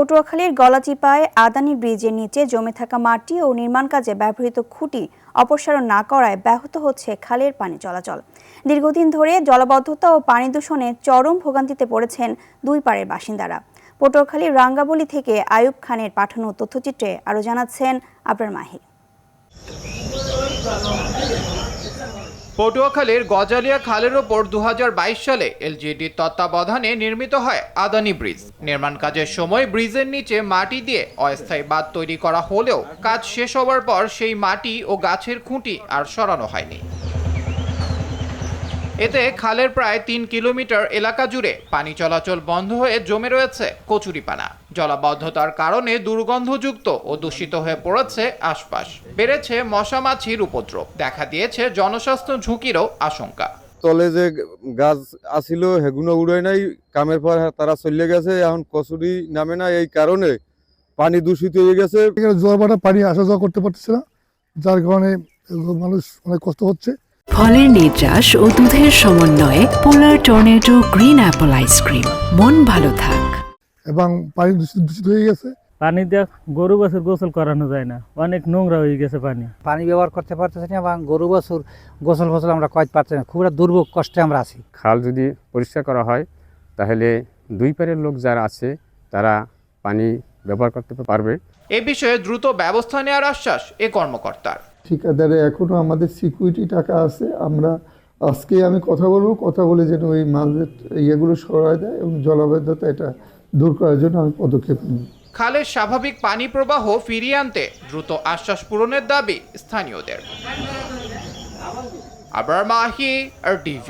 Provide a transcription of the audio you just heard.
পটুয়াখালীর গলাচিপায় আদানি ব্রিজের নিচে জমে থাকা মাটি ও নির্মাণ কাজে ব্যবহৃত খুঁটি অপসারণ না করায় ব্যাহত হচ্ছে খালের পানি চলাচল। দীর্ঘদিন ধরে জলাবদ্ধতা ও পানি দূষণে চরম ভোগান্তিতে পড়েছেন দুই পাড়ের বাসিন্দারা। পটুয়াখালীর রাঙ্গাবলী থেকে আয়ুব খানের পাঠানো তথ্যচিত্রে আরও জানাচ্ছেন আবরার মাহি। পটুয়াখালীর গজালিয়া খালের ওপর 2022 সালে এলজিইডির তত্ত্বাবধানে নির্মিত হয় আদানি ব্রিজ। নির্মাণ কাজের সময় ব্রিজের নিচে মাটি দিয়ে অস্থায়ী বাঁধ তৈরি করা হলেও কাজ শেষ হওয়ার পর সেই মাটি ও গাছের খুঁটি আর সরানো হয়নি। এতে খালের প্রায় 3 কিলোমিটার এলাকা জুড়ে পানি চলাচল বন্ধ হয়ে জমে রয়েছে কচুরিপানা। জলাবদ্ধতার কারণে দুর্গন্ধযুক্ত ও দূষিত হয়ে পড়েছে আশপাশ। বেড়েছে মশা মাছির উপদ্রব, দেখা দিয়েছে জনস্বাস্থ্য ঝুঁকিরও আশঙ্কা। তলে যে গাছ আসিল হেগুনো উড়ে নাই, কামের পর তারা চলে গেছে, এখন কচুরি নামে না, এই কারণে পানি দূষিত হয়ে গেছে। জোয়ার পানি আসা যাওয়া করতে পারতেছে না, যার কারণে মানুষ অনেক কষ্ট হচ্ছে। ফলের নির্যাস ও দুধের সমন্বয়ে পোলার টর্নেডো গ্রিন অ্যাপল আইসক্রিম, মন ভালো থাক। এবং পানি দূষিত হয়ে গেছে। পানি দিয়ে গরু বাছুর গোসল করানো যায় না, অনেক নোংরা হয়ে গেছে পানি ব্যবহার করতে পারতেছি না এবং গরু বাছুর গোসল ফসল আমরা করতে পারছি না, খুব দুর্ভোগ কষ্টে আমরা আছি। খাল যদি পরিষ্কার করা হয় তাহলে দুই পারের লোক যারা আছে তারা পানি ব্যবহার করতে পারবে। এ বিষয়ে দ্রুত ব্যবস্থা নেওয়ার আশ্বাস এ কর্মকর্তার। ঠিকাদারে এখনো আমাদের সিকিউরিটি টাকা আছে, আমরা আজকে আমি কথা বলে যেন ওই মাঝের ইয়েগুলো সরায় দেয় এবং জলাবদ্ধতা এটা দূর করার জন্য আমি পদক্ষেপ নিই। খালের স্বাভাবিক পানি প্রবাহ ফিরিয়ে আনতে দ্রুত আশ্বাস পূরণের দাবি স্থানীয়দের। আবরার মাহি, RTV।